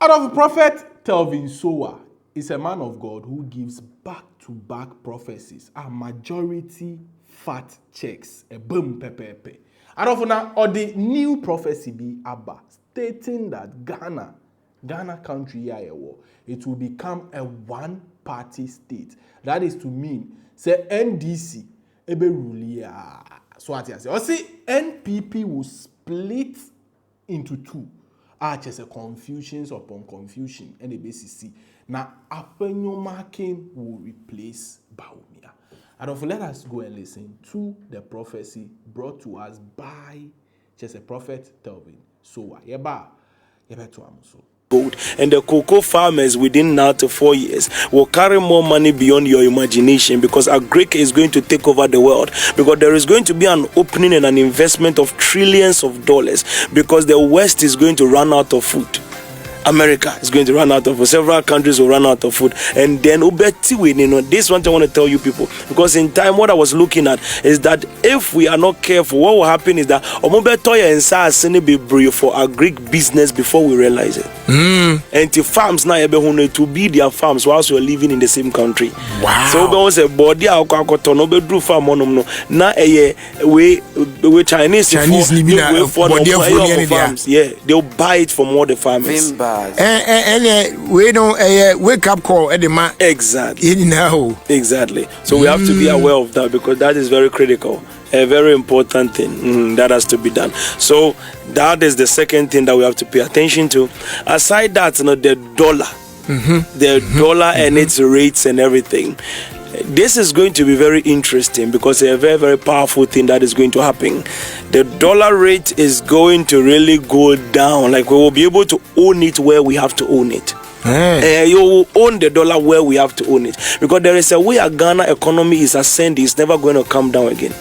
Out of Prophet Telvin is a man of God who gives back-to-back prophecies, a majority fact checks, a boom pepe. Out of now, or the new prophecy be Abba, stating that Ghana country, it will become a one-party state. That is to mean, say NDC, ebe rulia. So what you say? Or say NPP will split into two. Just a confusions upon confusion and the BCC. Now, Afenyo marking will replace Bawumia. And let us go and listen to the prophecy brought to us by just a prophet Telvin. So, gold, and the cocoa farmers within now to 4 years will carry more money beyond your imagination, because Agric is going to take over the world, because there is going to be an opening and an investment of trillions of dollars, because the West is going to run out of food. America is going to run out of food. Several countries will run out of food. And then this one thing I want to tell you people, because in time what I was looking at is that if we are not careful, what will happen is that for our Greek business before we realize it. And the farms now to be their farms whilst we're living in the same country. Wow. So we say body we Chinese farms. Yeah, they'll buy it from all the farmers. And we don't wake up call at the man. Exactly. Exactly. So we have to be aware of that, because that is very critical, a very important thing that has to be done. So that is the second thing that we have to pay attention to. Aside that, the dollar, dollar and its rates and everything. This is going to be very interesting, because a very, very powerful thing that is going to happen. The dollar rate is going to really go down. Like, we will be able to own it where we have to own it. You will own the dollar where we have to own it, because there is a way a Ghana economy is ascending. It's never going to come down again.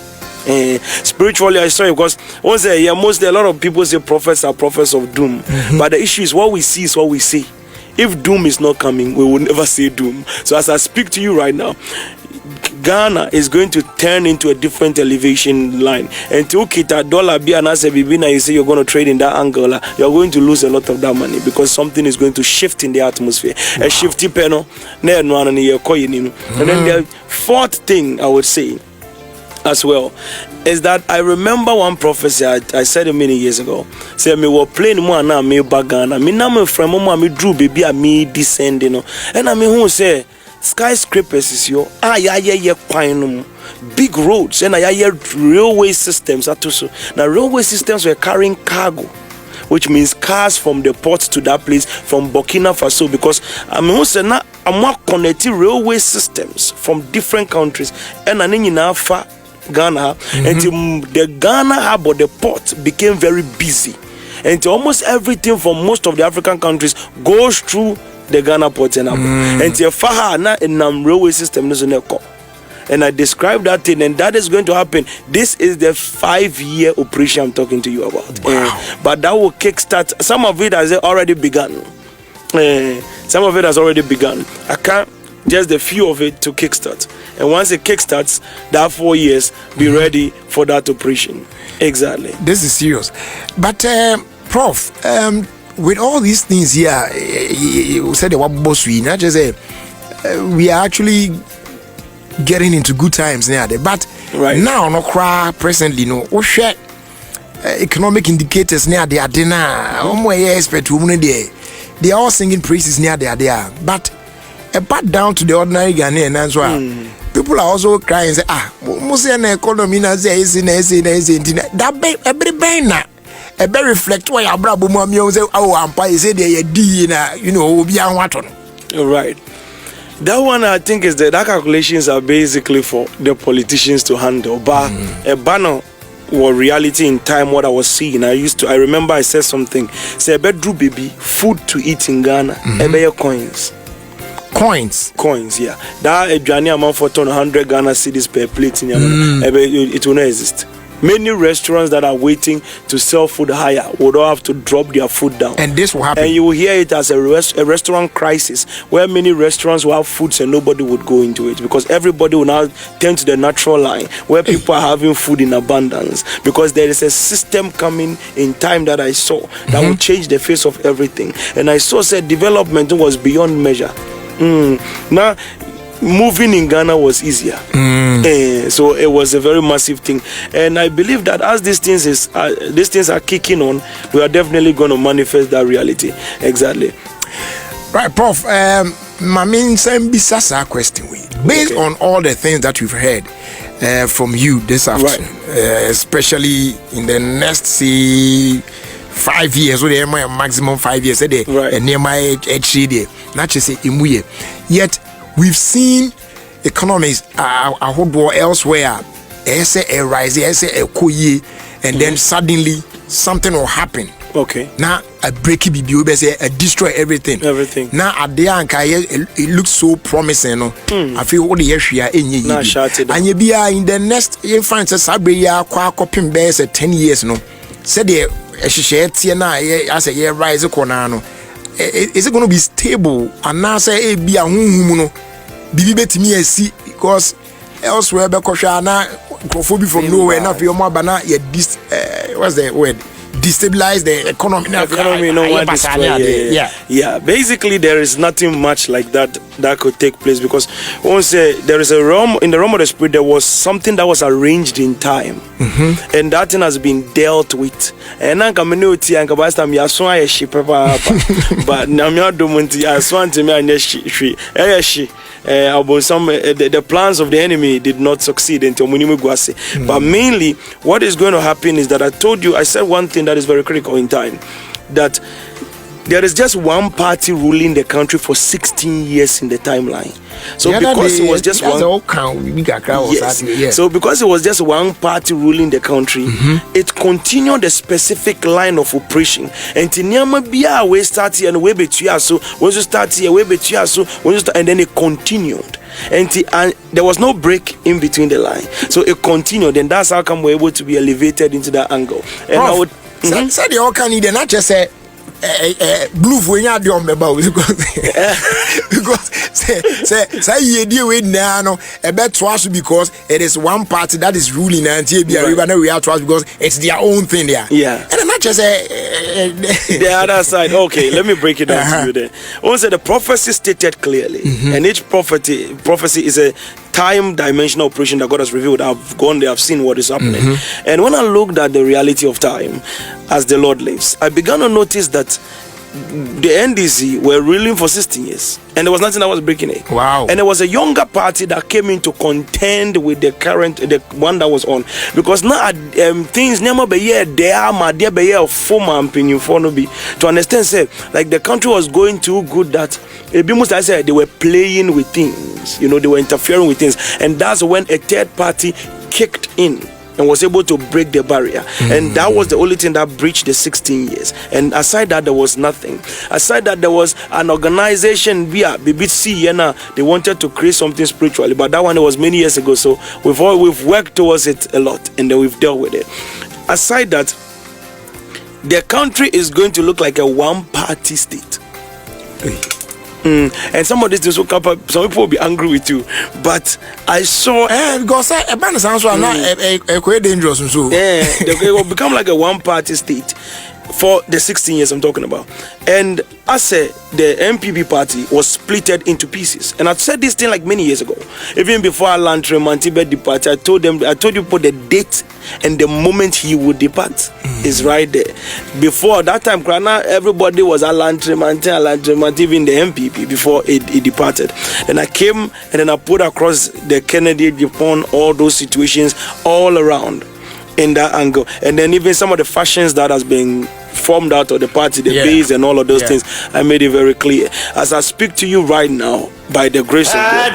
Spiritually, I saw it, because mostly a lot of people say prophets are prophets of doom, but the issue is what we see is what we see. If doom is not coming, we will never say doom. So as I speak to you right now, Ghana is going to turn into a different elevation line. And to kita dollar be anase bibina, you say you're going to trade in that angle, you're going to lose a lot of that money, because something is going to shift in the atmosphere. Wow. A shifty penno. And then the fourth thing I would say as well is that I remember one prophecy I said many years ago. Say me were playing more now me bagana. Me na me from mama me drew baby a me descending. And I mean who say skyscrapers is yo quite big roads, and railway systems also. Now railway systems were carrying cargo, which means cars from the port to that place from Burkina Faso, because I mean who say now I'm more connected railway systems from different countries, and I Ghana, and the Ghana hub or the port became very busy, and almost everything from most of the African countries goes through the Ghana port and the Faha na railway system. And I described that thing, and that is going to happen. This is the 5-year operation I'm talking to you about. Wow. But that will kickstart. Some of it has already begun. Some of it has already begun. I can't just a few of it to kickstart, and once it kickstarts, that 4 years, be ready for that operation. Exactly. This is serious. But Prof, with all these things here, you said not just we are actually getting into good times now. But right now, no cry presently, no. Oh shit. Economic indicators near the Adena. They are all singing praises near the Adena, but back down to the ordinary Ghanaian as well. People are also crying and say, economy that every reflect why Abraham say, say they right. That one I think is that calculations are basically for the politicians to handle, but a banner or reality in time what I was seeing. I remember I said something. Say bedroom baby food to eat in Ghana. Coins, yeah. That a journey amount for 100 Ghana cedis per plate in it will not exist. Many restaurants that are waiting to sell food higher would all have to drop their food down. And this will happen. And you will hear it as a restaurant crisis, where many restaurants will have foods and nobody would go into it, because everybody will now turn to the natural line where people are having food in abundance, because there is a system coming in time that I saw that will change the face of everything. And I saw said development was beyond measure. Now, moving in Ghana was easier. So it was a very massive thing, and I believe that as these things are kicking on, we are definitely going to manifest that reality. Exactly. Right, Prof. My main sasa question, based on all the things that we've heard from you this afternoon, especially in the next, say, 5 years, or the maximum 5 years, and near my age, not just say imuye. Yet we've seen economies elsewhere, a rise, a koye, and then suddenly something will happen. Okay. Now a breaky BBO, say destroy everything. Now at the anchor, it looks so promising. No, I feel all the years we are in ye. And you be in the next, you find a Sabria, copying bears at 10 years. No, said the as a year rise a corner. Is it going to be stable? And now say be a no. Bibi bet me see, because elsewhere because from nowhere now for your mabana what's the word? Destabilize the economy. Yeah. Basically, there is nothing much like that could take place, because once there is a realm in the realm of the spirit, there was something that was arranged in time, and that thing has been dealt with. And I'm community and kabasta mi aso ayeshi papa, but na mi adomunti aso antimi ayeshi ayeshi. The plans of the enemy did not succeed until Munimu Gwase. But mainly, what is going to happen is that I said one thing that is very critical in time, that there is just one party ruling the country for 16 years in the timeline. So because it was just one, so because it was just one party ruling the country, it continued the specific line of operation. And we start here and we between so when you start here, we between so when you start, and then it continued. And there was no break in between the line, so it continued, and that's how come we're able to be elevated into that angle. And Prof, I would say the all can need not just say blue when you are doing about because say you deal with now a bet trust, because it is one party that is ruling and we are trust because it's their own thing there. And not just the other side. Okay, let me break it down to you then. Also, the prophecy stated clearly, and each prophecy is a time dimensional operation that God has revealed. I've gone there, I've seen what is happening. And when I looked at the reality of time as the Lord lives, I began to notice that the NDC were ruling for 16 years, and there was nothing that was breaking it. Wow. And there was a younger party that came in to contend with the one that was on, because now things never be here there my dear be here former opinion for no be to understand, say, like the country was going too good that most I said they were playing with things, they were interfering with things, and that's when a third party kicked in and was able to break the barrier. And that was the only thing that breached the 16 years. And aside that, there was nothing. Aside that, there was an organization via BBC, they wanted to create something spiritually, but that one was many years ago, so we've worked towards it a lot, and then we've dealt with it. Aside that, the country is going to look like a one-party state. And some of these things will come up, some people will be angry with you, but I saw because a band sounds quite dangerous, so it will become like a one-party state for the 16 years I'm talking about. And I said the NPP party was splitted into pieces, and I said this thing like many years ago, even before Alan Tremantibe departed. I told you put the date and the moment he would depart is right there. Before that time, everybody was Alan Tremantibe, even the NPP before it departed. And I came and then I put across the Kennedy upon all those situations all around in that angle, and then even some of the fashions that has been formed out of the party, the base and all of those things, I made it very clear. As I speak to you right now, by the grace of God.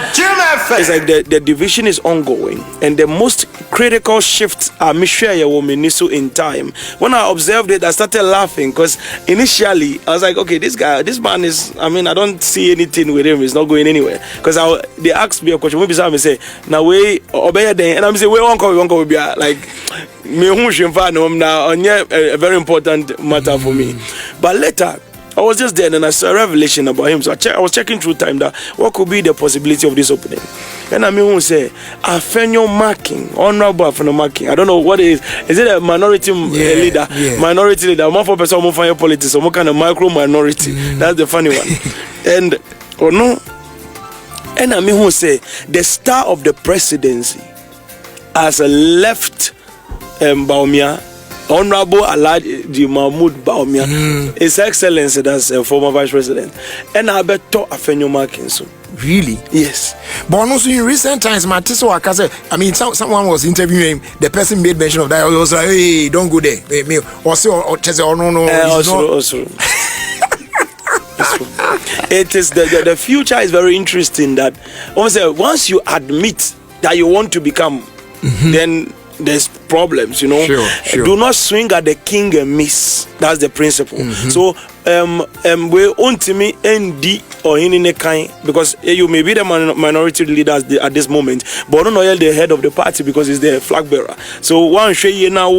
It's like the division is ongoing, and the most critical shifts are in time. When I observed it, I started laughing because initially I was like, okay, this man is, I don't see anything with him, he's not going anywhere. Because they asked me a question, maybe some say, now we obey then, and I'm saying, we won't go, like, a very important matter for me. But later, I was just there and I saw a revelation about him. So I was checking through time that what could be the possibility of this opening. And who say, Afenyo marking, honorable Afenyo marking. I don't know what it is. Is it a minority leader? Yeah. Minority leader. More for person, more for politics, or more kind of micro minority. That's the funny one. And, and who say, the star of the presidency has left Bawumia. Honorable Alhaji Mahmoud Bawumia, His Excellency, that's a former Vice President, and I bet to Afenyo marking so. Really? Yes. But also in recent times, someone was interviewing him. The person made mention of that. I was like, hey, don't go there. No. Also. It is the future is very interesting. That once you admit that you want to become, then there's problems, Sure. Do not swing at the king and miss. That's the principle. So we ultimately ND or in kind, because you may be the minority leader at this moment, but don't know the head of the party because he's the flag bearer. So one show now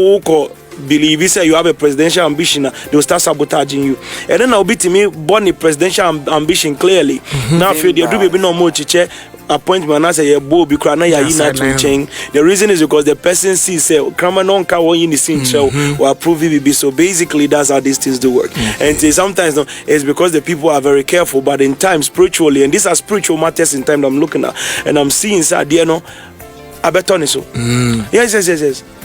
believe you say you have a presidential ambition, they will start sabotaging you. And then I'll be to me born a presidential ambition clearly. Now if you do be no more chiche appointment as a bow be crying the reason is because the person sees say criminal in the scene show or approve VBB. So basically that's how these things do work. And sometimes it's because the people are very careful, but in time spiritually, and these are spiritual matters in time that I'm looking at and I'm seeing inside so. Yes.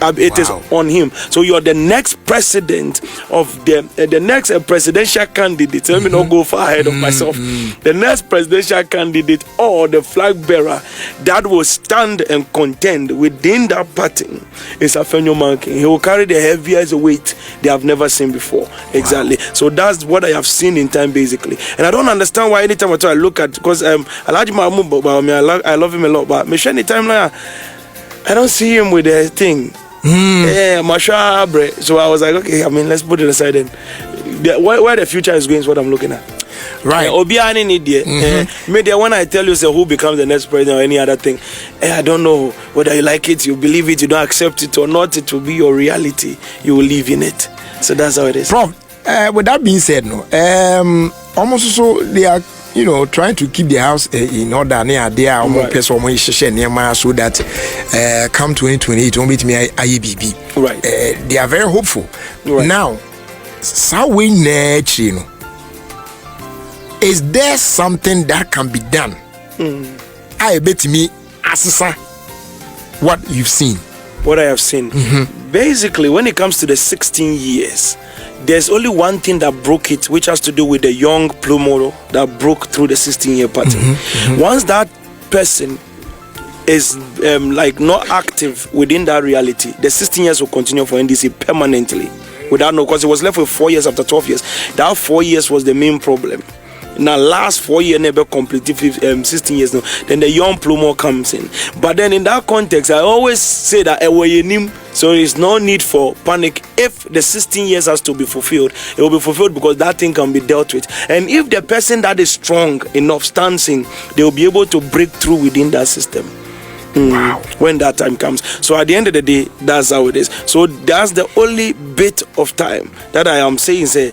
It is on him. So you're the next president of the next presidential candidate. Let me not go far ahead of myself. The next presidential candidate or the flag bearer that will stand and contend within that party is Afenyo marking. He will carry the heaviest weight they have never seen before. Exactly. Wow. So that's what I have seen in time basically. And I don't understand why anytime I look at, because Alhaji Mahmoud Bawumia, I love him a lot, but anytime like I don't see him with a thing. So I was like, okay, let's put it aside then. Where the future is going is what I'm looking at. Right. Maybe when I tell you say who becomes the next president or any other thing, I don't know whether you like it, you believe it, you don't accept it or not, it will be your reality. You will live in it. So that's how it is. Prof, with that being said, almost so they are trying to keep the house in order near there so that come 2028 won't be me IEBB. Right. They are very hopeful. Right. Now, is there something that can be done? I bet me assessa what you've seen. What I have seen. Basically, when it comes to the 16 years, there's only one thing that broke it, which has to do with the young plumo that broke through the 16-year pattern. Once that person is not active within that reality, the 16 years will continue for NDC permanently without because it was left with 4 years after 12 years. That 4 years was the main problem. Now last 4 years never completed 16 years now. Then the young plumo comes in. But then in that context, I always say that so there is no need for panic. If the 16 years has to be fulfilled, it will be fulfilled because that thing can be dealt with. And if the person that is strong enough stands in, they will be able to break through within that system. Wow. When that time comes. So at the end of the day, that's how it is. So that's the only bit of time that I am saying, say,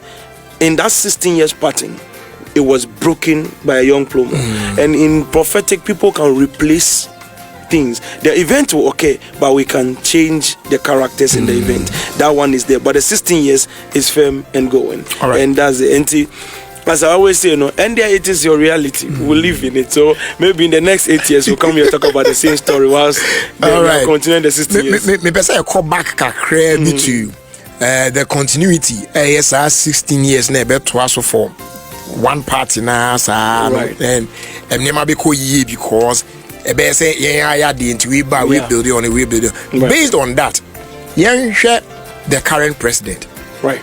in that 16 years pattern, it was broken by a young plumo. And in prophetic, people can replace things. The event will okay, but we can change the characters in the event. That one is there. But the 16 years is firm and going. All right. And that's the NT. As I always say, and there it is your reality. We'll live in it. So maybe in the next 8 years, we'll come here talk about the same story whilst we continue the 16 years. Maybe I call back to the continuity. Yes, 16 years never twice for one party now, and never be because say we build on we build. Based on that, the current president, right?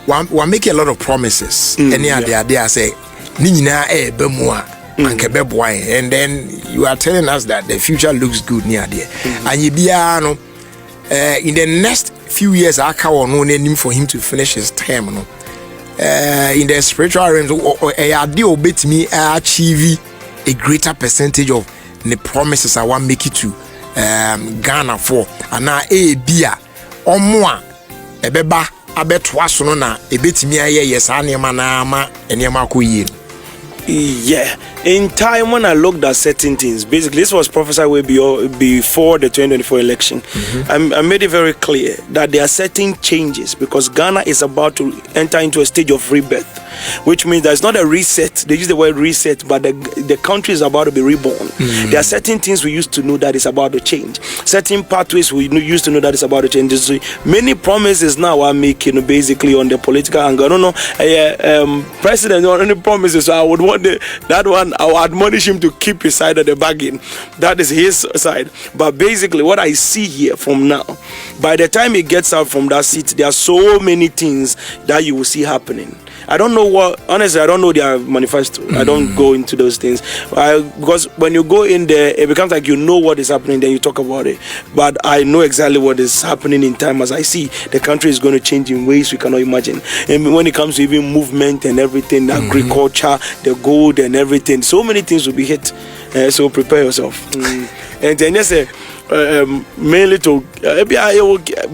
One make a lot of promises. Any idea say Nina bemwa and then you are telling us that the future looks good near there. And you be in the next few years, I can't no name for him to finish his term. No, in the spiritual realms, or bit me achieve a greater percentage of the promises I want make it to Ghana for. And now a beer or more a beba abetwaso no na a bit me a yes, anema and yamaku. Yeah, in time when I looked at certain things, basically this was prophesied way before the 2024 election. I made it very clear that there are certain changes because Ghana is about to enter into a stage of rebirth, which means there's not a reset. They use the word reset, but the country is about to be reborn. There are certain things we used to know that is about to change. Certain pathways we used to know that is about to change. So many promises now are making basically on the political angle. I don't know, president or any promises. So I would want that one. I will admonish him to keep his side of the bargain. That is his side. But basically, what I see here from now, by the time he gets out from that seat, there are so many things that you will see happening. I don't know honestly, I don't know their manifesto. I don't go into those things. Because when you go in there, it becomes like you know what is happening, then you talk about it. But I know exactly what is happening in time as I see the country is going to change in ways we cannot imagine. And when it comes to even movement and everything, agriculture, the gold and everything, so many things will be hit. So prepare yourself. And then yes, mainly to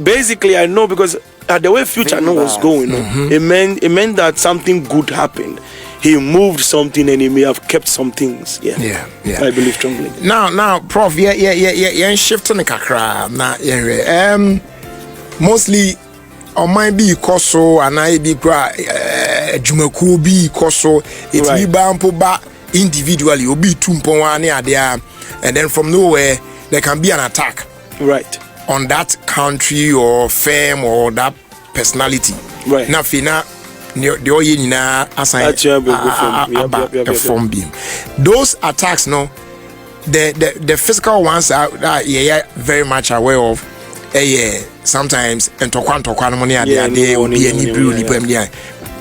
basically I know because the way future now was going, it meant that something good happened. He moved something and he may have kept some things. Yeah. I believe strongly. Now, Prof, shifting the kakra. Mostly, on my be koso and I be jumaku be koso. It be bampo ba individually. Obi tumpo wane there, and then from nowhere there can be an attack. Right. On that country or firm or that personality. Right. Now, fina the oyina assign perform beam. Those attacks, no, the physical ones are very much aware of. Sometimes and tokwan money are there. They will be any brew.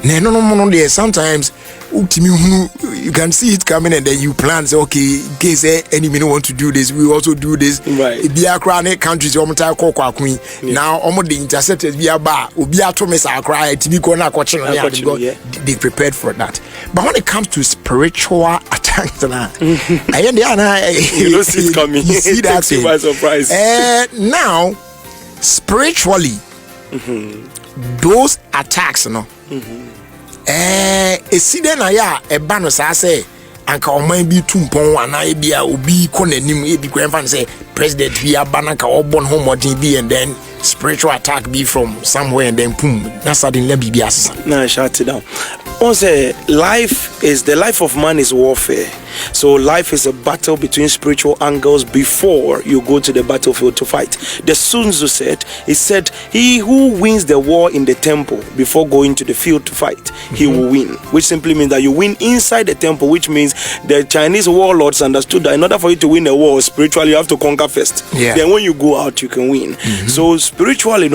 No. Sometimes you can see it coming and then you plan, say, okay, in case any minute want to do this, we also do this. Right. Be a chronic countries, now almost the interceptors be a bar, be a Thomas cry to be gonna they prepared for that. But when it comes to spiritual attacks, you don't see it coming. You see that thing by surprise. Now, spiritually, those attacks, eside na ya eba no sa say anka oman bi tumpon ana bia obi konanim e bi kwan say president bi abana ka obon homodin bi and then spiritual attack be from somewhere and then boom na suddenly be asasa. Now shut it down. Also, the life of man is warfare. So life is a battle between spiritual angles before you go to the battlefield to fight. The Sun Tzu said, he who wins the war in the temple before going to the field to fight, he will win. Which simply means that you win inside the temple, which means the Chinese warlords understood that in order for you to win a war spiritually, you have to conquer first. Yeah. Then when you go out, you can win. So spiritually,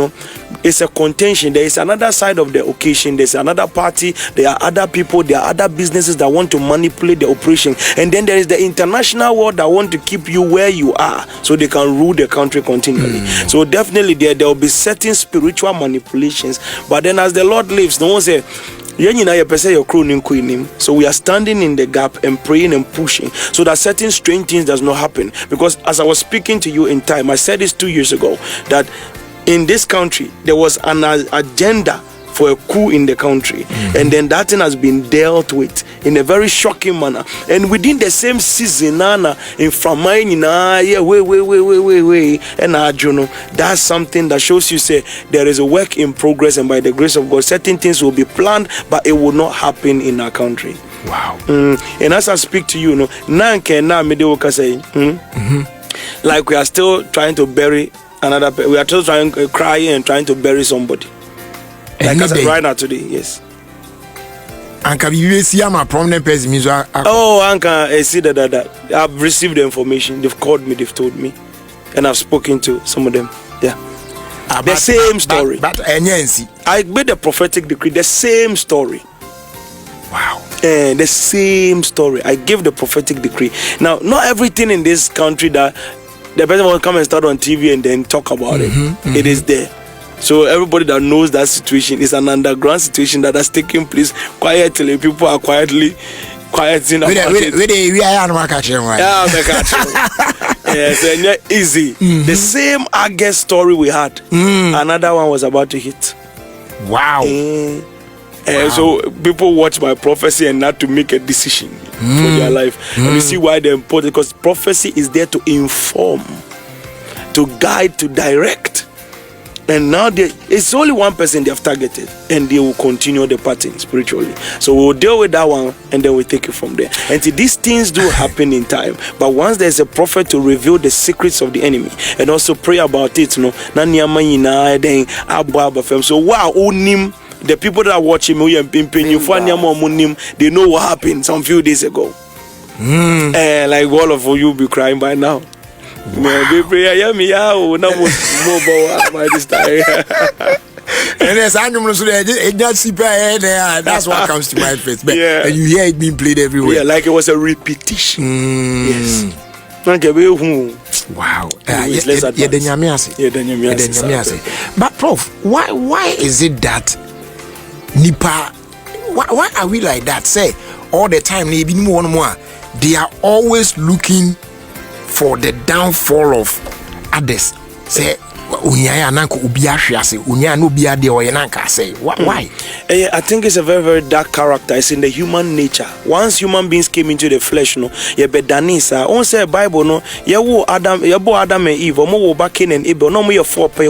it's a contention. There is another side of the occasion. There's another party. There are other people. There are other businesses that want to manipulate the operation. And then there is the international world that want to keep you where you are so they can rule the country continually. So definitely there will be certain spiritual manipulations. But then as the Lord lives, no one say, so we are standing in the gap and praying and pushing so that certain strange things does not happen. Because as I was speaking to you in time, I said this 2 years ago, that in this country there was an agenda for a coup in the country, and then that thing has been dealt with in a very shocking manner. And within the same season, in Framain, and that's something that shows you say there is a work in progress, and by the grace of God, certain things will be planned, but it will not happen in our country. Wow. And as I speak to you, like we are still trying to bury another. We are still trying crying and trying to bury somebody. Like I said right now today, yes. Anka you see I'm a prominent person. Oh, Anka, I see that. I've received the information. They've called me. They've told me, and I've spoken to some of them. Yeah, the same story. But I made a prophetic decree. The same story. Wow. The same story. I give the prophetic decree. Now, not everything in this country that the person will come and start on TV and then talk about it. It is there. So everybody that knows that situation is an underground situation that has taken place quietly. People are quietly quieting about it. We are not catching right. Yeah, so easy. The same August story we had. Another one was about to hit. Wow. So people watch my prophecy and not to make a decision for their life. And you see why they're important, because prophecy is there to inform, to guide, to direct. And now it's only one person they have targeted, and they will continue the pattern spiritually. So we'll deal with that one, and then we'll take it from there. And see, these things do happen in time, but once there's a prophet to reveal the secrets of the enemy and also pray about it, then so wow, the people that are watching me, they know what happened some few days ago. And like all of you be crying by now. Wow. That's what comes to my face. And you hear it being played everywhere. Yeah, like it was a repetition. Yes. Wow. But Prof, why is it that Nipa, why are we like that? Say all the time they are always looking for the downfall of others. Say why? I think it's a very, very dark character. It's in the human nature. Once human beings came into the flesh, you be danisa. On say Bible, no, you Adam and Eve, or back in and Abel, no more 4 pay.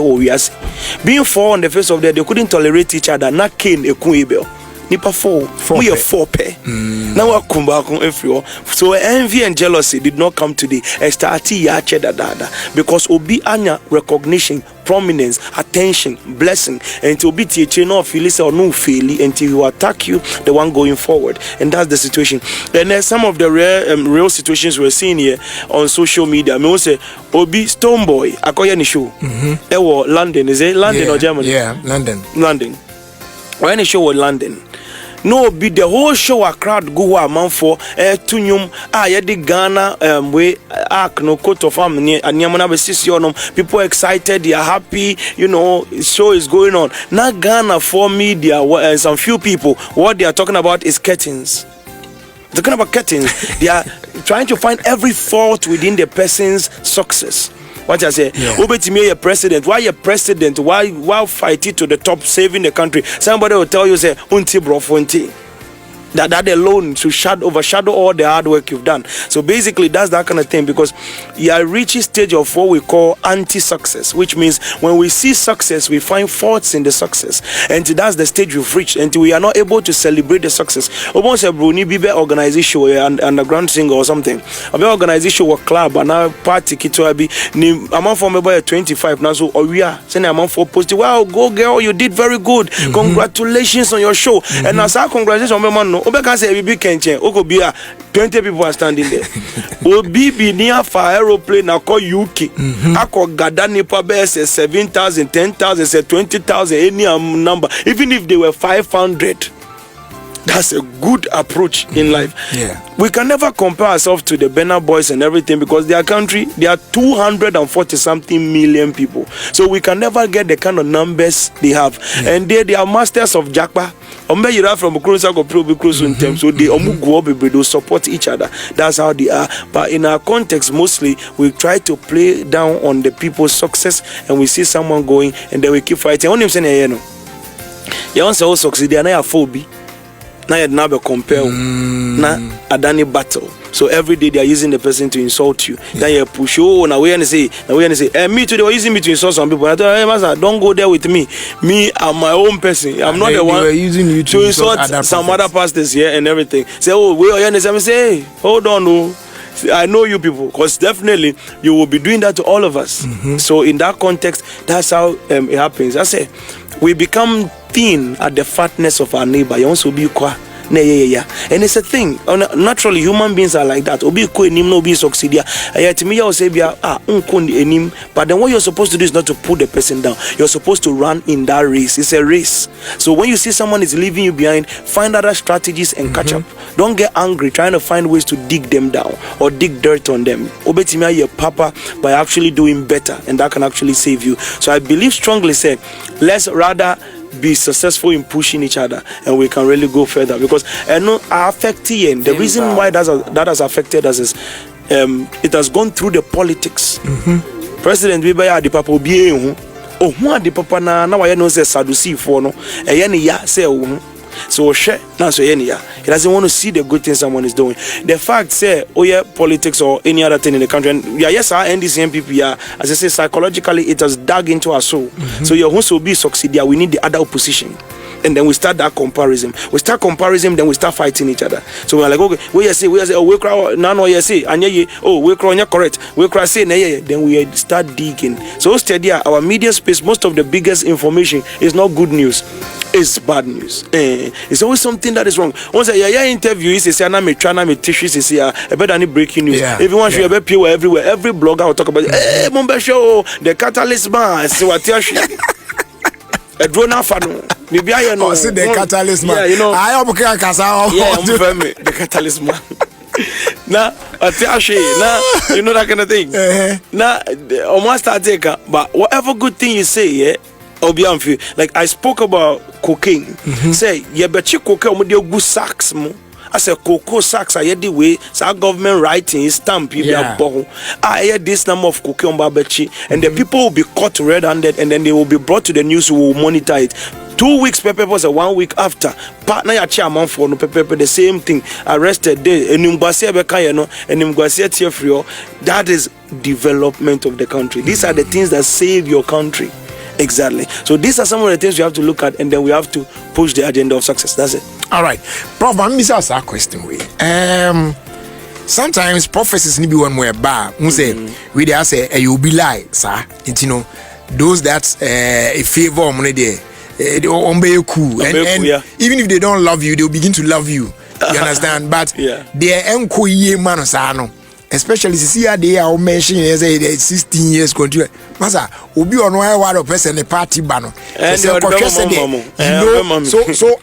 Being 4 on the face of the earth, they couldn't tolerate each other. Not Cain and Abel. Nipa 4 we are 4 pair. Now I come back on every. So envy and jealousy did not come today. Because obi anya recognition, prominence, attention, blessing, and to be teaching no feel or no feel until you attack you, the one going forward, and that's the situation. And then some of the real situations we're seeing here on social media. I mean, say obi Stone Boy, akoya ni show. London, is it London or Germany? Yeah, London. When the show was London. No, be the whole show a crowd go a man for tunyum yedi Ghana we no coat of arm and people excited, they are happy, show is going on. Now Ghana for media and some few people, what they are talking about is curtains. They're talking about curtains. They are trying to find every fault within the person's success. What I say, Obetimi, a president. Why a president? Why fight it to the top, saving the country? Somebody will tell you, say, unti bro fonti. That alone should overshadow all the hard work you've done. So basically, that's that kind of thing, because you are reaching stage of what we call anti-success, which means when we see success, we find faults in the success, and that's the stage we've reached, and we are not able to celebrate the success. Almost a Bruni Bibe organization and underground singer or something. A organization or club and now party kito be ni amount for me by 25 now. So we are saying amount for post. Wow, go girl, you did very good. Congratulations on your show. And as our congratulations on my man. Obeka say big kenchen okobia 20 people are standing there. Obi be near for aeroplane akọ UK. Akọ gada nipa be say 7,000, 10,000, say 20,000 any number. Even if they were 500. That's a good approach in life. Yeah. We can never compare ourselves to the Burna Boys and everything, because their country, there are 240 something million people. So we can never get the kind of numbers they have. Yeah. And they are masters of Jakpa. From so they support each other. That's how they are. But in our context, mostly we try to play down on the people's success, and we see someone going and then we keep fighting. Only saying, you also succeed, they are not a phobia. Now you never compare na adani battle. So every day they are using the person to insult you. Then you push now we say me too, they were using me to insult some people. I thought, hey master, don't go there with me. Me, I'm my own person. I'm not the one using you to insult some other pastors here and everything. Say, oh, we are here. Say, hey, hold on, no. I know you people, because definitely you will be doing that to all of us. So in that context, that's how it happens. I say we become thin at the fatness of our neighbor. You also be And it's a thing. Naturally, human beings are like that. Obi ko enim no be succeed ya. To me, you say enim. But then what you're supposed to do is not to put the person down. You're supposed to run in that race. It's a race. So when you see someone is leaving you behind, find other strategies and catch up. Don't get angry trying to find ways to dig them down or dig dirt on them. Obetimia your papa by actually doing better, and that can actually save you. So I believe strongly, say, let's rather be successful in pushing each other, and we can really go further. Because affecting the reason why that has affected us is it has gone through the politics. President Bibaya the papa obi oh who the papa na why no say Sadusi for no ya say so share now so he doesn't want to see the good things someone is doing. The fact say politics or any other thing in the country, and yes our NDC NPP as I say, psychologically it has dug into our soul. So your who will be succeed, we need the other opposition. And then we start that comparison. Then we start fighting each other. So we're like, okay, we say, oh, we cry, no, you say, and oh, we cry, you're correct. We cry, say, then we start digging. So steady, our media space, most of the biggest information is not good news. It's bad news. It's always something that is wrong. Once a interview is say, I'm trying to teach you, say, better than breaking news. Everyone should have people everywhere. Every blogger will talk about, hey, Mumbai show, the catalyst man, see what you're a drone fano. Maybe I know. See the catalyst man. Yeah, you know. I am okay. The catalyst man. Now, now you know that kind of thing. Now, almost start taking. But whatever good thing you say, yeah, I'll be on you. Like I spoke about cocaine. Say, yeah, but you cocaine with your good sacks, mo. I said, cocoa sacks are the way, so government writing stamp you I hear this number of cocaine babachi, and the people will be caught red-handed, and then they will be brought to the news who will monitor it. 2 weeks, Pepe was 1 week after. Partner ya chairman for no Pepe, the same thing. Arrested there, and that is development of the country. These are the things that save your country. Exactly. So these are some of the things we have to look at, and then we have to push the agenda of success. That's it. All right, Prof. I'm missing a question. Sometimes prophecies need be one way bar. We they say you be lie, sir. You know those that a favor money there. They obey cool, and even if they don't love you, they'll begin to love you. You understand? But they are man sano. Especially see they are mentioning as a 16 years country. Masa, obi on one person the party banner. So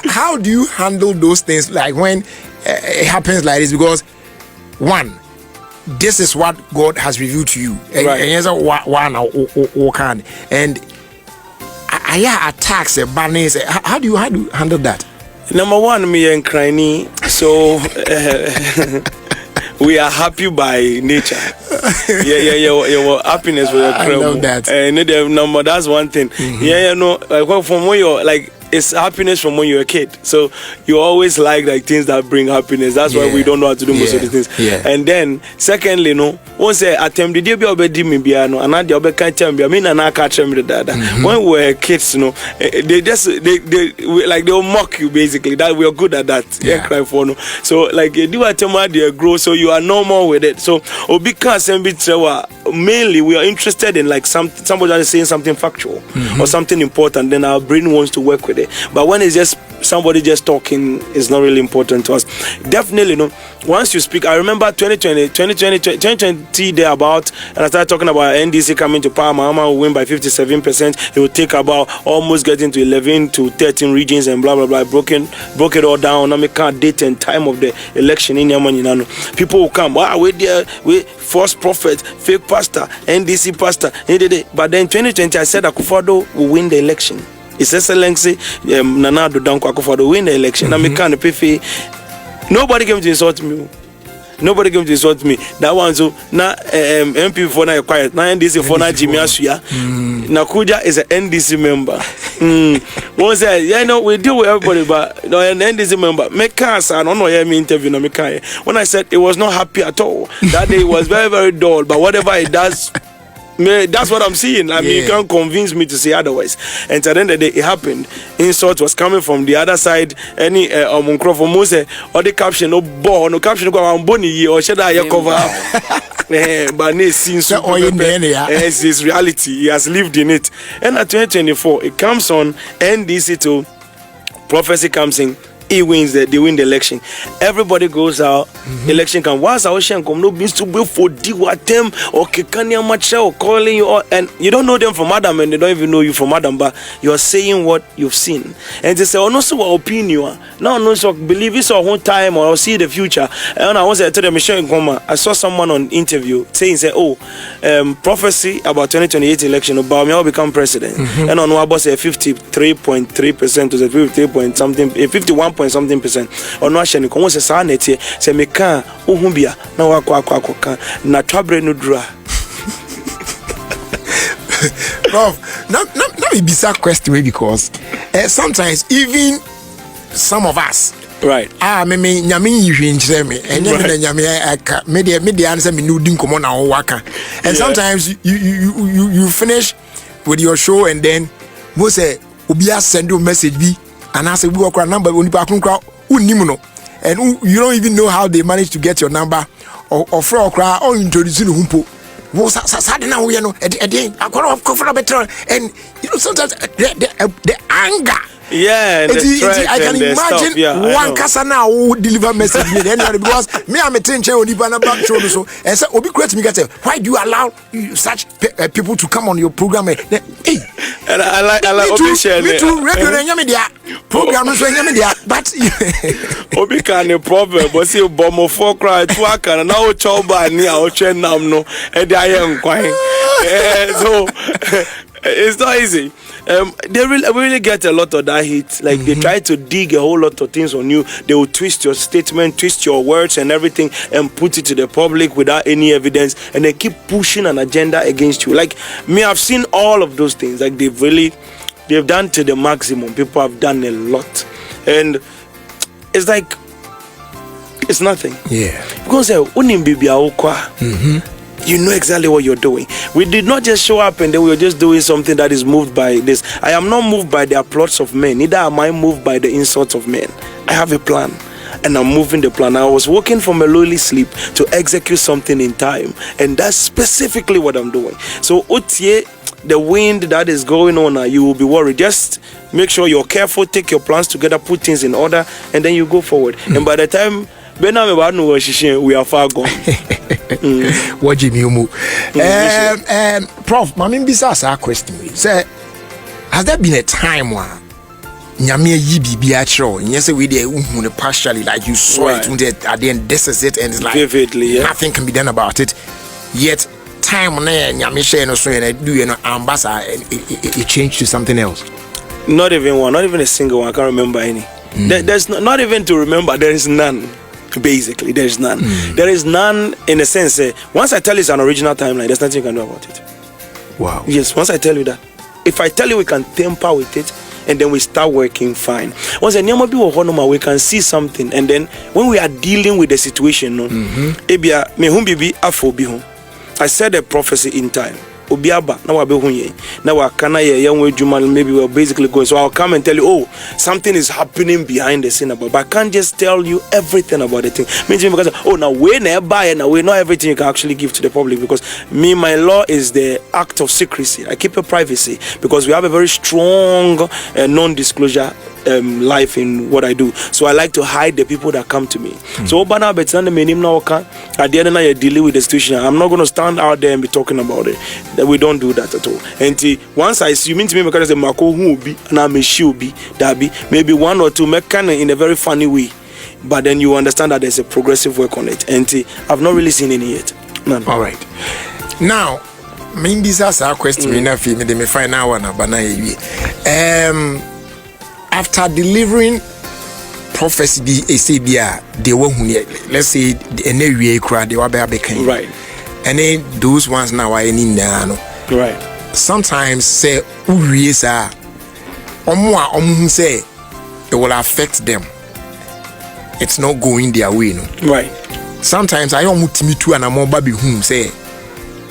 how do you handle those things like when it happens like this? Because one, this is what God has revealed to you. And attacks a banner. How do you handle that? Number one, me and Cranny. So we are happy by nature. Your happiness with your I love that. And number that's one thing. From when you're like, it's happiness from when you're a kid. So you always like things that bring happiness. That's why we don't know how to do most of the things. And then secondly, once I attempt the day be me piano and I can't tell me I mean and I catch me the when we were kids, they'll mock you basically that we are good at that. Cry for no. So like do I tell my dear grow so you are normal with it. So because mainly we are interested in like somebody that is saying something factual or something important, then our brain wants to work with it. But when it's just somebody just talking, it's not really important to us. Definitely, once you speak, I remember 2020 there about, and I started talking about NDC coming to power. Mama will win by 57%. It will take about almost getting to 11 to 13 regions and blah blah blah. Broke it all down. I can't date and time of the election in Yaman. People will come. We false prophet, fake pastor, NDC pastor. But then 2020, I said Akufo-Addo will win the election. His Excellency Nana Addo Dankwa Akufo-Addo win the election. Nobody came to insult me. That one so now MP for now quiet. Now NDC for now Jimmy Asuya. Nakuja is an NDC member. One say, we deal with everybody, but an NDC member. I don't know me interview no when I said it was not happy at all. That day was very, very dull, but whatever it does, that's what I'm seeing. I mean, you can't convince me to say otherwise. And at the end of the day, it happened. Insult was coming from the other side. Any from Mose or the caption, no caption, go on Bonnie or should I cover up? But it's his reality. He has lived in it. And at 2024, it comes on NDC to prophecy comes in. he wins they win the election. Everybody goes out, election can once our share come no means to be for them or kekania macha or calling you and you don't know them from Adam and they don't even know you from Adam, but you're saying what you've seen. And they say, oh no, so what opinion? No, no, so believe it's our whole time or I'll see the future. And I was I told them I saw someone on interview saying say, prophecy about 2028 election, Bawumia will become president. And on what say 53.3% to the 53 point something 51 point something percent or no shani ko se sa na tie se me kan ohun bia na wakwa kan na twabre no dura. Prof, now me bisa question because sometimes even some of us right me nyame yihwe nkyere me enye me nyame aka me de answer me no din komo na wo waka and sometimes you finish with your show and then mo say obi send you message bi and I say we work number onipa kronkra unnim no and you don't even know how they manage to get your number or from okra or introduce you humpo wo sa de na wo ye no e akora of comfort better and you know sometimes the anger. Yeah, I can imagine one kasa now who deliver message me anyway because me I'm a tension on the back show so and so obi create me get why do you allow such people to come on your program hey and I like obi share me too radio nyame dia program so nyame dia but obi can a problem but see bomo for cry to aka na o choba ni a o twen nam no e dey ayen kwan so it's not easy. They really get a lot of that hit. Like they try to dig a whole lot of things on you. They will twist your statement, twist your words and everything, and put it to the public without any evidence. And they keep pushing an agenda against you. Like me, I've seen all of those things. Like they've done to the maximum. People have done a lot, and it's like it's nothing. Yeah. Because you know exactly what you're doing. We did not just show up and then we were just doing something that is moved by this. I am not moved by the applause of men, neither am I moved by the insults of men. I have a plan and I'm moving the plan. I was waking from a lowly sleep to execute something in time, and that's specifically what I'm doing. So Otie, the wind that is going on, you will be worried. Just make sure you're careful, take your plans together, put things in order, and then you go forward. And by the time we are far gone. What Jimmy Umu? Prof, Mamim Bisa our question. Say, has there been a time where Nyame yibi biachro? Yes, we did partially like you saw it at the end. This is it, and it's like vividly, nothing can be done about it. Yet time on Nyame share no so and do ambassador it changed to something else. Not even one, not even a single one. I can't remember any. There's not even to remember. There is none. Basically, there is none. There is none in a sense. Once I tell you it's an original timeline, there's nothing you can do about it. Wow. Yes, once I tell you that. If I tell you we can tamper with it and then we start working fine. Once we can see something, and then when we are dealing with the situation, I said a prophecy in time. Obiaba na wabe hunye na wakana ye young Juma maybe we're basically going. So I'll come and tell you, something is happening behind the scene about, but I can't just tell you everything about the thing. Because now we never buy and we not everything you can actually give to the public, because my law is the act of secrecy. I keep a privacy because we have a very strong non-disclosure life in what I do. So I like to hide the people that come to me. So at the end of the dealing with the situation, I'm not going to stand out there and be talking about it. That we don't do that at all. And once I see you mean to me because the Marco who be and I'm a she be that be maybe one or two make kind of in a very funny way, but then you understand that there's a progressive work on it. And I've not really seen any yet. None. All right. Now, maybe that's our question. Me find out one after delivering prophecy they were let's say the crowd they were right. And then those ones now are in right. Sometimes say say it will affect them. It's not going their way, no. Right. Sometimes I don't want me to and I'm baby whom say,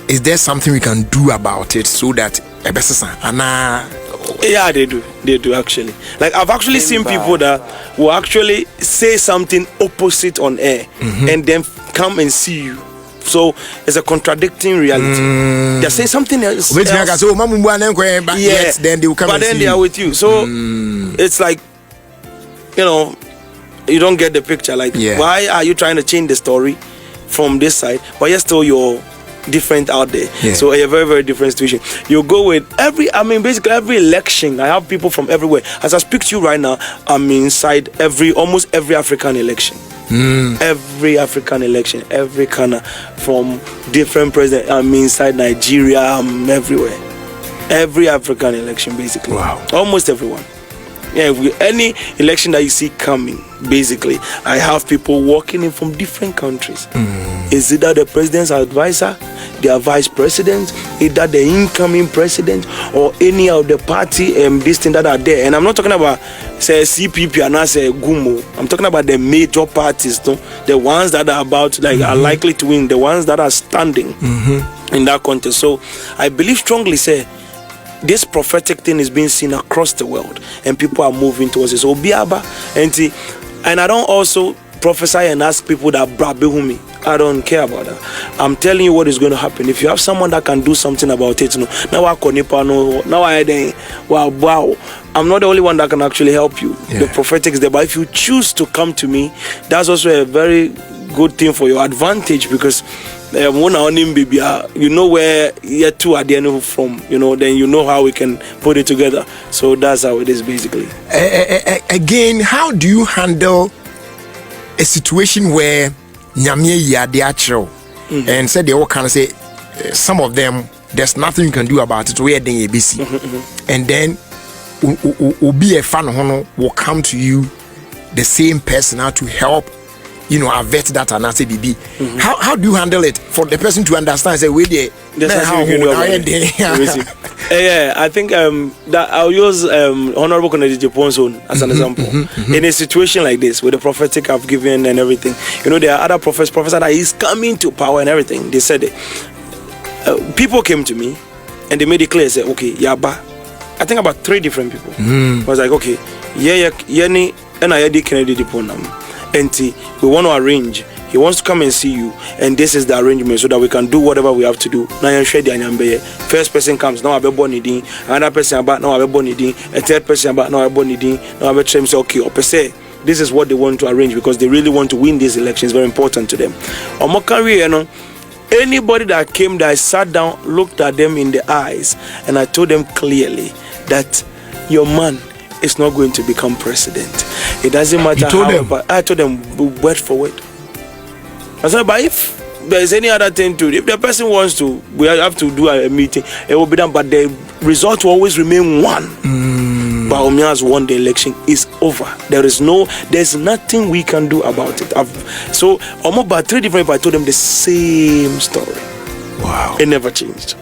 is there something we can do about it so that yeah, they do actually. Like I've actually seen people that will actually say something opposite on air and then come and see you. So it's a contradicting reality. They're saying something else. Yes, then they will come. But then they are with you. So it's like, you don't get the picture. Like, why are you trying to change the story from this side, but you're still you're different out there? So a very, very different situation. You go with basically every election. I have people from everywhere. As I speak to you right now, I'm inside almost every African election. Every African election, every kind from different presidents. I'm inside Nigeria. I'm everywhere. Every African election, basically. Wow. Almost everyone. Yeah, any election that you see coming, basically, I have people walking in from different countries. Is either the president's advisor, their vice president, either the incoming president, or any of the party this thing that are there. And I'm not talking about say CPP and I say Gumo. I'm talking about the major parties, the ones that are about are likely to win, the ones that are standing in that contest. So I believe strongly, say, this prophetic thing is being seen across the world, and people are moving towards it. So Biaba and I don't also prophesy and ask people that brabehumi. I don't care about that. I'm telling you what is going to happen. If you have someone that can do something about it, now wow. I'm not the only one that can actually help you. The prophetic is there, but if you choose to come to me, that's also a very good thing for your advantage, because you know where you're two at the end from, then you know how we can put it together. So that's how it is, basically. Again, how do you handle a situation where and said they all kind of say some of them there's nothing you can do about it, where they ABC, and then be a fan will come to you, the same person now to help avert that and say BB. How do you handle it for the person to understand? Say, wait there. I think that I'll use Honorable Kennedy Japonson as an example. In a situation like this, with the prophetic I've given and everything, there are other prophets that is coming to power and everything. They said it. People came to me and they made it clear. Say, okay, Yaba. I think about 3 different people. I was like, okay, Yeni and I Kennedy Japonam. And we want to arrange. He wants to come and see you, and this is the arrangement so that we can do whatever we have to do. First person comes, now I've born it. Another person about now I've born it. A third person about now I've born it. Now I've say okay, or per se, this is what they want to arrange because they really want to win these elections. Very important to them. Anybody that came there, I sat down, looked at them in the eyes, and I told them clearly that your man is not going to become president. It doesn't matter how. I told them word for word. I said, but if there's any other thing to, if the person wants to, we have to do a meeting. It will be done, but the result will always remain one. Bawumia has won the election. It's over. There's nothing we can do about it. So almost about 3 different people, I told them the same story. Wow. It never changed.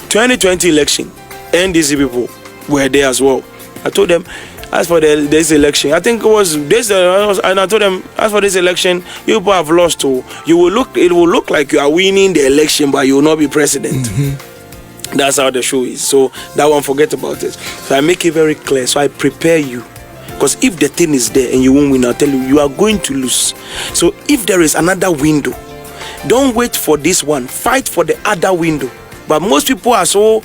2020 election, NDC people were there as well. I told them, as for this election, I think it was this, and I told them, as for this election, you people have lost. It will look like you are winning the election, but you will not be president. That's how the show is. So that one, forget about it. So I make it very clear. So I prepare you, because if the thing is there and you won't win, I'll tell you, you are going to lose. So if there is another window, don't wait for this one. Fight for the other window. But most people are so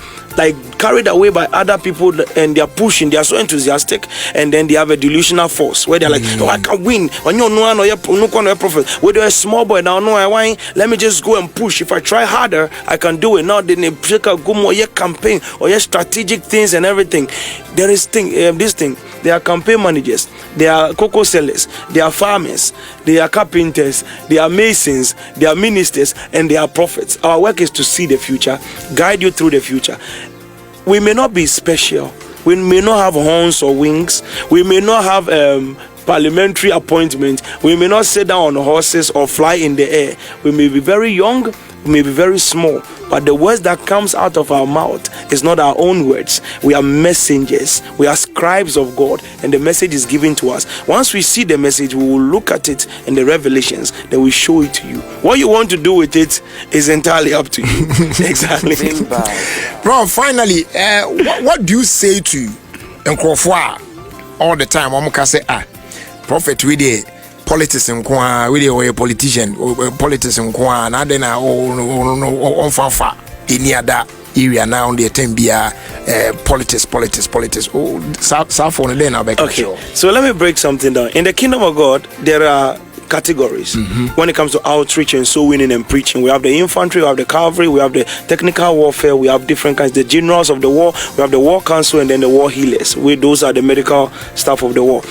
carried away by other people, and they are pushing, they are so enthusiastic, and then they have a delusional force where they're like, oh, I can win. When you're no prophet, whether you're a small boy now, no, I want, let me just go and push. If I try harder, I can do it. Now then they break a good more campaign or strategic things and everything. There is this thing. They are campaign managers, they are cocoa sellers, they are farmers, they are carpenters, they are masons, they are ministers, and they are prophets. Our work is to see the future, guide you through the future. We may not be special, we may not have horns or wings, we may not have parliamentary appointment, we may not sit down on horses or fly in the air. We may be very young, we may be very small, but the words that comes out of our mouth is not our own words. We are messengers, we are scribes of God, and the message is given to us. Once we see the message, we will look at it in the revelations, then we show it to you. What you want to do with it is entirely up to you. Exactly. Bro, finally, what do you say to Nkrofwa all the time? I'm say, prophet with the politics and with the politician or politics and and then on fanfa any other area now on the 10 bia politics. Oh, South on then I'll be okay. So let me break something down. In the kingdom of God, there are categories when it comes to outreach and soul winning and preaching. We have the infantry, we have the cavalry, we have the technical warfare, we have different kinds, the generals of the war, we have the war counsel, and then the war healers. Those are the medical staff of the war.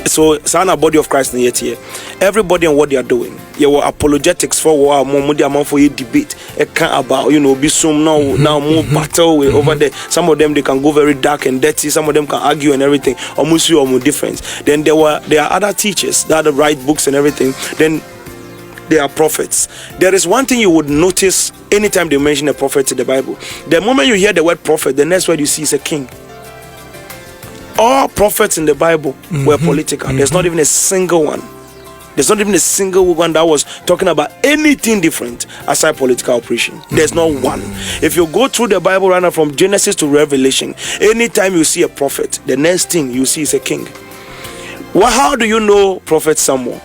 So sana body of Christ in yet here, everybody and what they are doing. You were apologetics for war, more for you debate about, be some now more battle with over there. Some of them they can go very dark and dirty, some of them can argue and everything, almost you or more difference. Then there are other teachers that write books and everything. Then they are prophets. There is one thing you would notice anytime they mention a prophet in the Bible. The moment you hear the word prophet, the next word you see is a king. All prophets in the Bible were political. There's not even a single one. There's not even a single one that was talking about anything different aside political operation. There's not one. If you go through the Bible right now from Genesis to Revelation, anytime you see a prophet, the next thing you see is a king. Well, how do you know Prophet Samuel?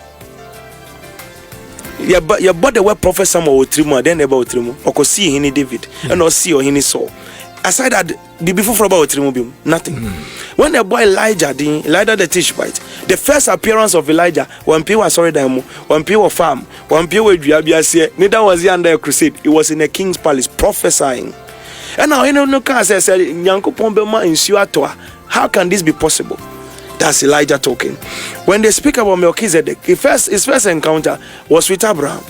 Yeah, but the word Prophet Samuel with Trimo, then about Trimo, or see hini David, and or see or hini Saul. Aside that, the before about Trimo, nothing. When the boy Elijah the Tishbite, the first appearance of Elijah, when people were sorry them, when people were farm, when people were neither was he under a crusade, he was in a king's palace prophesying. And now no can say Nyanko Pombema in Suatoa. How can this be possible? That's Elijah talking. When they speak about Melchizedek, his first encounter was with Abraham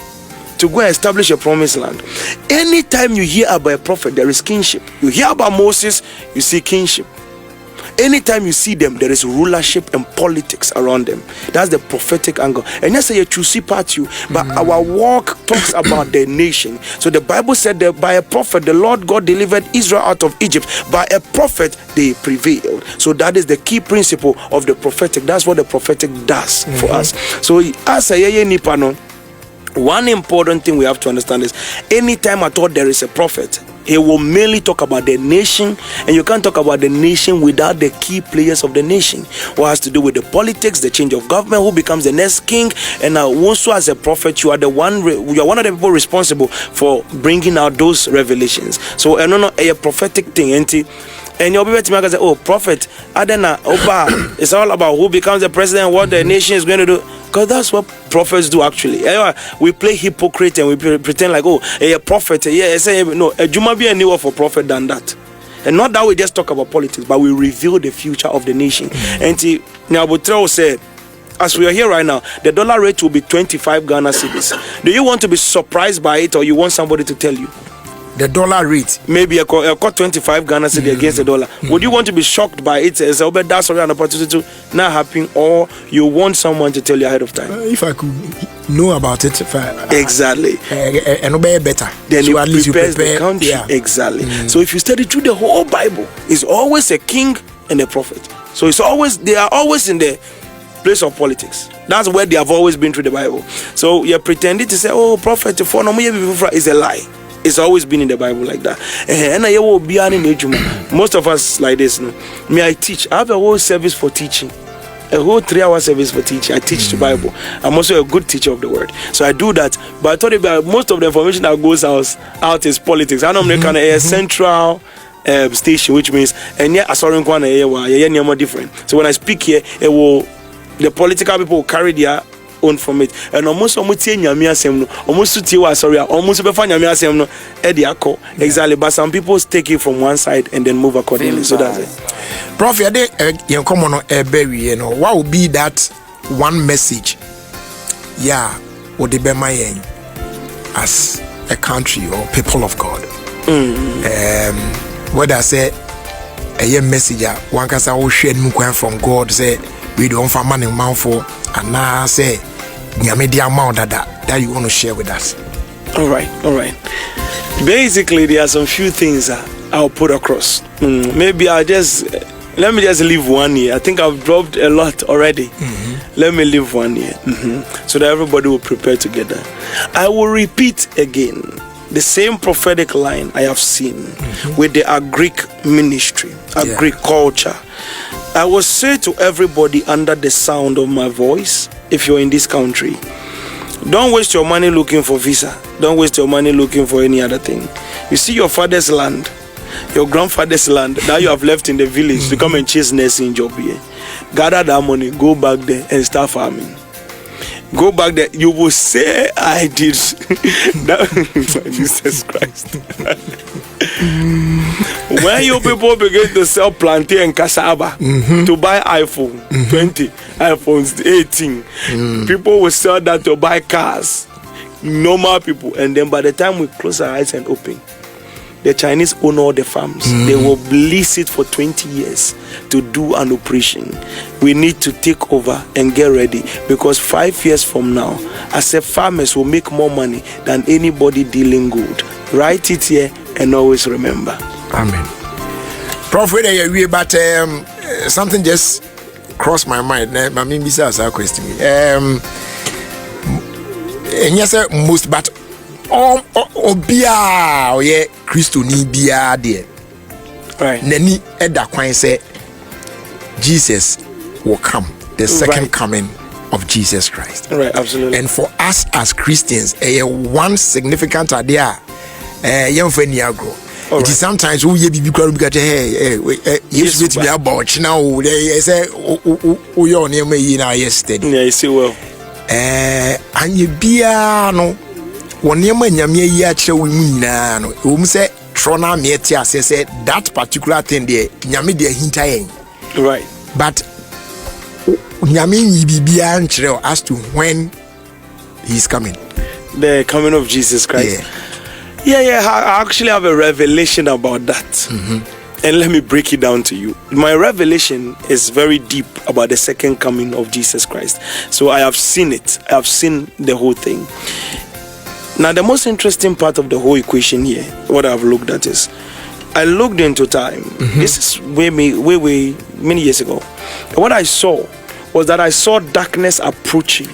to go and establish a promised land. Anytime you hear about a prophet, there is kingship. You hear about Moses, you see kingship. Anytime you see them, there is rulership and politics around them. That's the prophetic angle. And yes, you choose part you, but our walk talks about the nation. So the Bible said that by a prophet, the Lord God delivered Israel out of Egypt. By a prophet, they prevailed. So that is the key principle of the prophetic. That's what the prophetic does for us. So as a nipano, one important thing we have to understand is anytime at all there is a prophet, he will mainly talk about the nation, and you can't talk about the nation without the key players of the nation. What has to do with the politics, the change of government, who becomes the next king, and also as a prophet, you are one of the people responsible for bringing out those revelations. So a prophetic thing, and you'll be able to say, oh, prophet, Adena, Oba, it's all about who becomes the president, what the nation is going to do. Because that's what prophets do actually. We play hypocrite and we pretend like, oh, a prophet. No, a Juma be a newer for prophet than that. And not that we just talk about politics, but we reveal the future of the nation. And now Butro said, as we are here right now, the dollar rate will be 25 Ghana cedis. Do you want to be surprised by it, or you want somebody to tell you? The dollar rate, maybe a 25 Ghana cedi against the dollar. Would you want to be shocked by it as that's already an opportunity to not happen, or you want someone to tell you ahead of time? If I could know about it, exactly, and obey better, then so you at least you prepare prepare the country. Yeah. Exactly. So if you study through the whole Bible, it's always a king and a prophet. So they are always in the place of politics. That's where they have always been through the Bible. So you're pretending to say, oh, prophet for no is a lie. It's always been in the Bible like that. And I will be most of us like this. Me, I teach. I have a whole service for teaching. A whole 3-hour service for teaching. I teach the Bible. I'm also a good teacher of the word. So I do that. But I thought about most of the information that goes out is politics. I know kind of a central station, which means and yeah, different. So when I speak here, the political people will carry their own from it, and almost exactly, but some people take it from one side and then move accordingly. So that's it. Prof, what would be that one message would be my as a country or people of God? What I say a message one can say from God, say we don't find money man for, and now say the amount that you want to share with us. All right. Basically, there are some few things I'll put across. Maybe let me just leave one here. I think I've dropped a lot already. Let me leave one here so that everybody will prepare together. I will repeat again the same prophetic line I have seen with the agric ministry, agriculture. I will say to everybody under the sound of my voice, if you're in this country, don't waste your money looking for visa. Don't waste your money looking for any other thing. You see your father's land. your grandfather's land that you have left in the village to come and chase nursing job here. Gather that money, go back there and start farming. Go back there, you will say I did that. Jesus Christ. When you people begin to sell plantain and cassava to buy iPhone 20, iPhones 18, people will sell that to buy cars, normal people, and then by the time we close our eyes and open, the Chinese own all the farms. They will lease it for 20 years to do an operation. We need to take over and get ready, because 5 years from now, as a farmers will make more money than anybody dealing gold. Write it here and always remember. Amen. Prophet, but something just crossed my mind. I mean, besides our question, and yes, most, but obia oye Christo ni bia de. Right. Nani eda kwan say Jesus will come, the second coming of Jesus Christ. Right, absolutely. And for us as Christians, one significant idea, Afenyo. It is sometimes we be crowd because yes, we be about now. They say, oh, your name is now yesterday. Yeah, you see well. And you be no. One year when you say Trona Metia said that particular thing there, Yami de hintaing. Right. But Yami be as to when he's coming. The coming of Jesus Christ. Yeah, I actually have a revelation about that. And let me break it down to you. My revelation is very deep about the second coming of Jesus Christ. So I have seen it. I have seen the whole thing. Now, the most interesting part of the whole equation here, what I've looked at is, I looked into time. This is way many years ago. And what I saw was that I saw darkness approaching.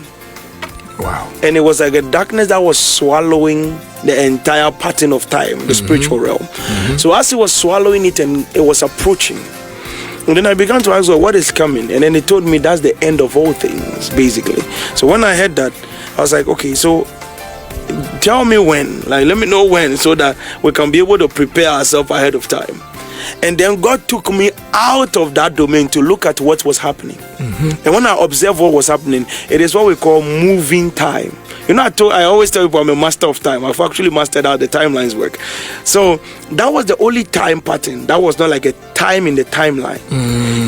Wow. And it was like a darkness that was swallowing the entire pattern of time, the spiritual realm. So as it was swallowing it and it was approaching, and then I began to ask, well, what is coming? And then it told me that's the end of all things, basically. So when I heard that, I was like, okay, so tell me when, like let me know when, so that we can be able to prepare ourselves ahead of time. And then God took me out of that domain to look at what was happening. And when I observed what was happening, it is what we call moving time. You know, I always tell people I'm a master of time. I've actually mastered how the timelines work. So that was the only time pattern. That was not like a time in the timeline.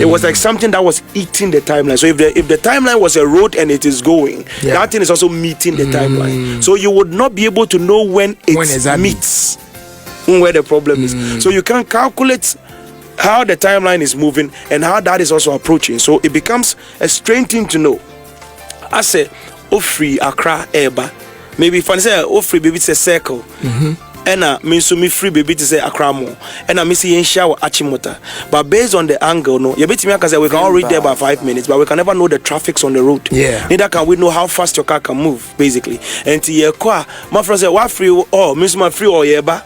It was like something that was eating the timeline. So if the timeline was a road and it is going, that thing is also meeting the timeline. So you would not be able to know when it meets where the problem is. So you can calculate how the timeline is moving and how that is also approaching. So it becomes a strange thing to know. I say, Ofri Accra Eba. Maybe if I say Ofri baby it's a circle. And means to me free baby to say Accra more. And I miss in shower Achimota. But based on the angle, no, you bet me because we can all read there by 5 minutes, but we can never know the traffics on the road. Neither can we know how fast your car can move, basically. And to your car, my friend said, what free or miss my free or yeba?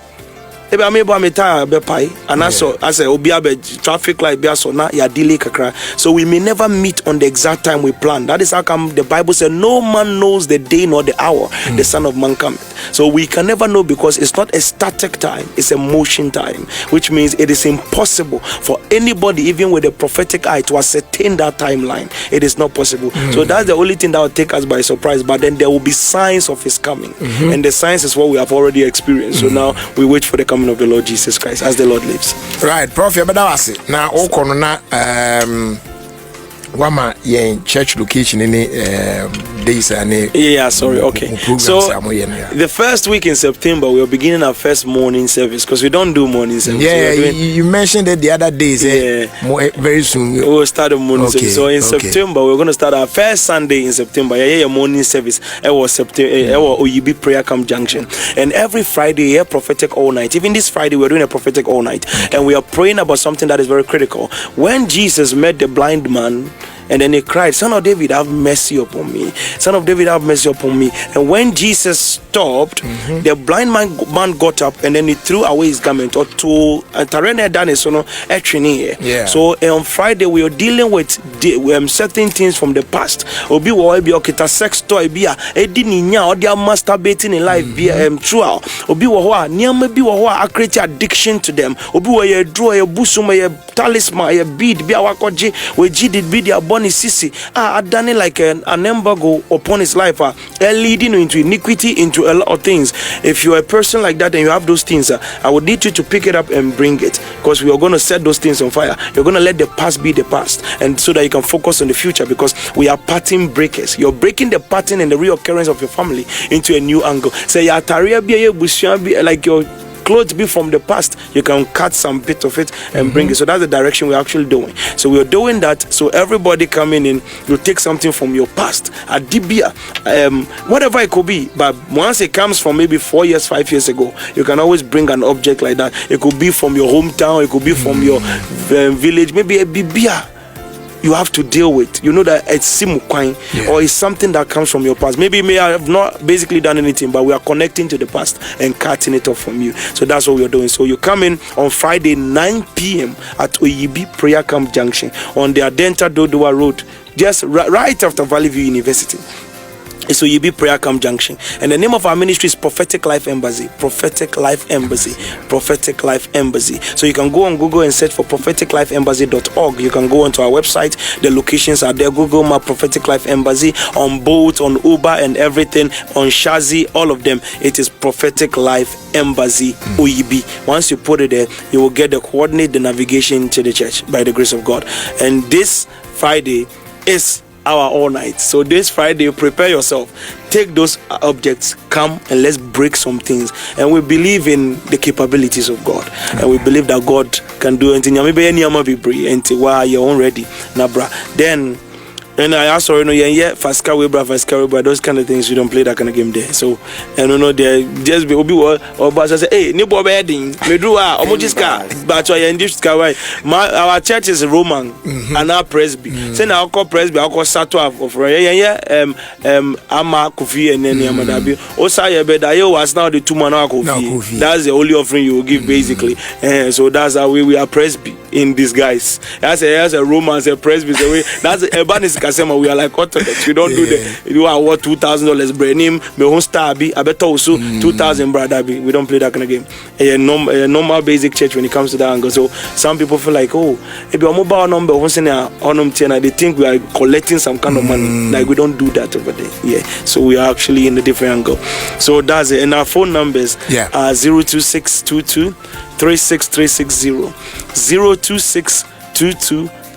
Ebe amebo ameta be pai and also I say obi abe traffic light be so na ya delay kakra, so we may never meet on the exact time we plan. That is how come the Bible said no man knows the day nor the hour the Son of Man cometh. So we can never know because it's not a static time, it's a motion time, which means it is impossible for anybody even with a prophetic eye to ascertain that timeline. It is not possible. So that's the only thing that will take us by surprise, but then there will be signs of his coming, and the signs is what we have already experienced. So now we wait for the coming of the Lord Jesus Christ as the Lord lives. Right, Prophet, but that's it. Now, all corner Wama yen church location any days and okay. So the first week in September we are beginning our first morning service because we don't do morning service. You mentioned it the other days. Very soon we'll start a morning service. So in September we're going to start our first Sunday in September. Morning service. It was September. OUB Prayer Camp Junction, and every Friday prophetic all night. Even this Friday we're doing a prophetic all night, and we are praying about something that is very critical. When Jesus met the blind man And then he cried, Son of David, have mercy upon me. Son of David, have mercy upon me. And when Jesus stopped, the blind man got up and then he threw away his garment. Or to So on Friday, we are dealing with certain things from the past. Obi wo be okita sex toy bia edini nya or they are masturbating in life bia trial. Obi wo ho a niam bi wo ho a create addiction to them. Obi wo ye draw ye busum ye talisman ye bead bia wakoje we did be their body sisi adane like an embargo upon his life leading into iniquity, into a lot of things. If you are a person like that and you have those things, I would need you to pick it up and bring it, because we are going to set those things on fire. You're going to let the past be the past, and so that you can focus on the future, because we are pattern breakers. You're breaking the pattern and the reoccurrence of your family into a new angle. Say like your clothes be from the past, you can cut some bit of it and bring it. So that's the direction we're actually doing. So we're doing that. So everybody coming in, you take something from your past, a dibia, whatever it could be. But once it comes from maybe 4 years, 5 years ago, you can always bring an object like that. It could be from your hometown, it could be from your village, maybe a bibia you have to deal with. You know that it's simukwine, or it's something that comes from your past. Maybe you may have not basically done anything, but we are connecting to the past and cutting it off from you. So that's what we are doing. So you come in on Friday 9 p.m. at Oyibi Prayer Camp Junction on the Adenta Dodowa Road, just right after Valley View University. So you be Prayer Camp Junction, and the name of our ministry is Prophetic Life Embassy. Prophetic Life Embassy. Prophetic Life Embassy. So you can go on Google and search for propheticlifeembassy.org. You can go onto our website. The locations are there. Google Map Prophetic Life Embassy on Bolt, on Uber, and everything, on Shazi, all of them. It is Prophetic Life Embassy OEB. Once you put it there, you will get the coordinate, the navigation to the church by the grace of God. And this Friday is our all night. So this Friday, prepare yourself, take those objects, come and let's break some things. And we believe in the capabilities of God, and we believe that God can do anything. Maybe any be brave until while you're all ready, nabra. Then and I also fast car those kind of things. You don't play that kind of game there. So they just be obi or but say hey ni bo bedding me do omojiska but I in this car our church is Roman and our presby. Say now call presby I call sato of ama kofi and then amadabi osa ye bed I was now the 2 man kofi. That's the only offering you will give basically. So that's how we are presby in disguise. As a Roman, as a presby, that's a banis kasema. We are like Orthodox. We don't do the you are what $2,000 brand name me hon star be I better also 2,000 brother be. We don't play that kind of game. A normal basic church when it comes to that angle. So some people feel like if your mobile number once in a they think we are collecting some kind of money. Like we don't do that over there. Yeah. So we are actually in a different angle. So that's it. And our phone numbers are 02622 36360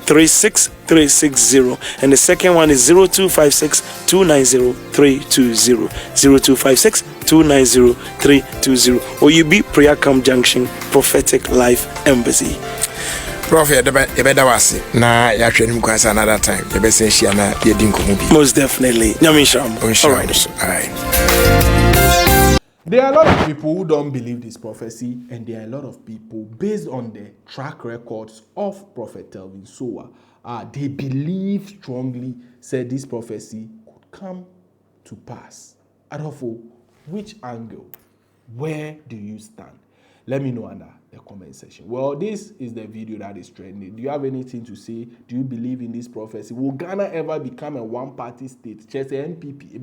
02622 and the second one is 0256 290 320 0256 290 320 or you be Prayer Camp Junction Prophetic Life Embassy. Prophet, na ya hwenim kwasa another time. You be say share na ye din komo bi. Most definitely. Nyamisham. All right. There are a lot of people who don't believe this prophecy, and there are a lot of people, based on the track records of Prophet Telvin Soa, they believe strongly, said this prophecy could come to pass. Adolfo, which angle? Where do you stand? Let me know under the comment section. Well, this is the video that is trending. Do you have anything to say? Do you believe in this prophecy? Will Ghana ever become a one-party state? Just NPP,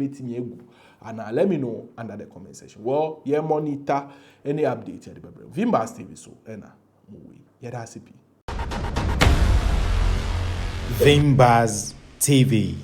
and let me know under the comment section. Well, yeah, monitor any update at the Vimbas TV so movie. Yeah, that's it. Vimbas TV.